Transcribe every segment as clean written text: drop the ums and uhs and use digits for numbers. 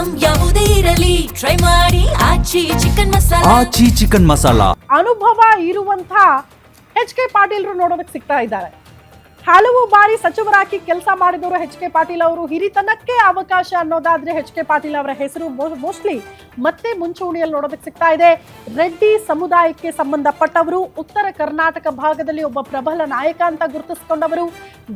Item ಯಾವುದೇ ಇರಲಿ try ಮಾಡಿ ಆಚಿ ಚಿಕನ್ ಮಸಾಲಾ. ಅನುಭವ ಇರುವಂತ ಎಚ್.ಕೆ. ಪಾಟೀಲ್ರು ನೋಡೋದಕ್ಕೆ ಸಿಗ್ತಾ ಇದ್ದಾರೆ. ಹಲವು ಬಾರಿ ಸಚಿವರಾಗಿ ಕೆಲಸ ಮಾಡಿದವರು ಎಚ್.ಕೆ. ಪಾಟೀಲ್ ಅವರು. ಹಿರಿತನಕ್ಕೆ ಅವಕಾಶ ಅನ್ನೋದಾದ್ರೆ ಎಚ್.ಕೆ. ಪಾಟೀಲ್ ಅವರ ಹೆಸರು ಮೋಸ್ಟ್ಲಿ ಮತ್ತೆ ಮುಂಚೂಣಿಯಲ್ಲಿ ನೋಡೋದಕ್ಕೆ ಸಿಗ್ತಾ ಇದೆ. ರೆಡ್ಡಿ ಸಮುದಾಯಕ್ಕೆ ಸಂಬಂಧಪಟ್ಟವರು, ಉತ್ತರ ಕರ್ನಾಟಕ ಭಾಗದಲ್ಲಿ ಒಬ್ಬ ಪ್ರಬಲ ನಾಯಕ ಅಂತ ಗುರುತಿಸಿಕೊಂಡವರು,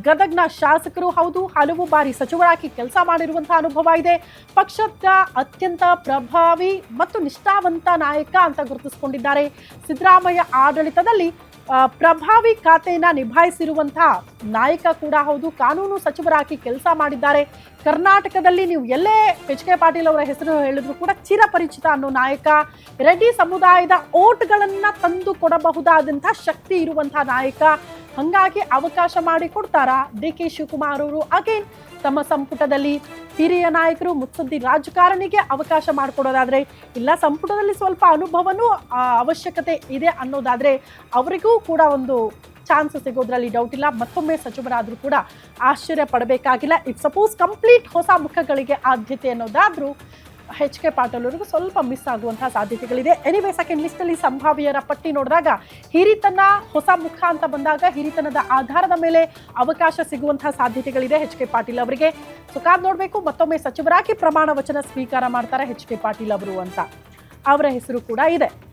ಗದಗ್ನ ಶಾಸಕರು ಹೌದು, ಹಲವು ಬಾರಿ ಸಚಿವರಾಗಿ ಕೆಲಸ ಮಾಡಿರುವಂತಹ ಅನುಭವ ಇದೆ. ಪಕ್ಷದ ಅತ್ಯಂತ ಪ್ರಭಾವಿ ಮತ್ತು ನಿಷ್ಠಾವಂತ ನಾಯಕ ಅಂತ ಗುರುತಿಸಿಕೊಂಡಿದ್ದಾರೆ. ಸಿದ್ದರಾಮಯ್ಯ ಆಡಳಿತದಲ್ಲಿ ಪ್ರಭಾವಿ ಖಾತೆಯನ್ನ ನಿಭಾಯಿಸಿರುವಂತಹ ನಾಯಕ ಕೂಡ ಹೌದು. ಕಾನೂನು ಸಚಿವರಾಗಿ ಕೆಲಸ ಮಾಡಿದ್ದಾರೆ. ಕರ್ನಾಟಕದಲ್ಲಿ ನೀವು ಎಲ್ಲೇ ಎಚ್.ಕೆ. ಪಾಟೀಲ್ ಅವರ ಹೆಸರು ಹೇಳಿದ್ರು ಕೂಡ ಚಿರಪರಿಚಿತ ಅನ್ನೋ ನಾಯಕ. ರೆಡ್ಡಿ ಸಮುದಾಯದ ಓಟ್ಗಳನ್ನ ತಂದು ಕೊಡಬಹುದಾದಂತಹ ಶಕ್ತಿ ಇರುವಂತಹ ನಾಯಕ. ಹಂಗಾಗಿ ಅವಕಾಶ ಮಾಡಿ ಕೊಡ್ತಾರಾ ಡಿ.ಕೆ. ಶಿವಕುಮಾರ್ ಅವರು? ಅಗೇನ್ ತಮ್ಮ ಸಂಪುಟದಲ್ಲಿ ಹಿರಿಯ ನಾಯಕರು, ಮುತ್ಸದ್ದಿ ರಾಜಕಾರಣಿಗೆ ಅವಕಾಶ ಮಾಡಿಕೊಡೋದಾದ್ರೆ, ಇಲ್ಲ ಸಂಪುಟದಲ್ಲಿ ಸ್ವಲ್ಪ ಅನುಭವನೂ ಅವಶ್ಯಕತೆ ಇದೆ ಅನ್ನೋದಾದ್ರೆ ಅವರಿಗೂ ಕೂಡ ಒಂದು ಚಾನ್ಸ್ ಸಿಗೋದ್ರಲ್ಲಿ ಡೌಟ್ ಇಲ್ಲ. ಮತ್ತೊಮ್ಮೆ ಸಚಿವರಾದರೂ ಕೂಡ ಆಶ್ಚರ್ಯ ಪಡಬೇಕಾಗಿಲ್ಲ. ಇಫ್ ಸಪೋಸ್ ಕಂಪ್ಲೀಟ್ ಹೊಸ ಮುಖಗಳಿಗೆ ಆದ್ಯತೆ ಅನ್ನೋದಾದ್ರೂ ಎಚ್.ಕೆ. ಪಾಟೀಲ್ ಅವರಿಗೂ ಸ್ವಲ್ಪ ಮಿಸ್ ಆಗುವಂತಹ ಸಾಧ್ಯತೆಗಳಿದೆ. ಎನಿವೇ, ಸೆಕೆಂಡ್ ಲಿಸ್ಟ್ ಅಲ್ಲಿ ಸಂಭಾವ್ಯರ ಪಟ್ಟಿ ನೋಡಿದಾಗ ಹಿರಿತನ, ಹೊಸ ಮುಖ ಅಂತ ಬಂದಾಗ ಹಿರಿತನದ ಆಧಾರದ ಮೇಲೆ ಅವಕಾಶ ಸಿಗುವಂತಹ ಸಾಧ್ಯತೆಗಳಿದೆ ಎಚ್.ಕೆ. ಪಾಟೀಲ್ ಅವರಿಗೆ. ಸೊ ಕಾದ್ ನೋಡಬೇಕು, ಮತ್ತೊಮ್ಮೆ ಸಚಿವರಾಗಿ ಪ್ರಮಾಣ ವಚನ ಸ್ವೀಕಾರ ಮಾಡ್ತಾರೆ ಎಚ್.ಕೆ. ಪಾಟೀಲ್ ಅವರು ಅಂತ ಅವರ ಹೆಸರು ಕೂಡ ಇದೆ.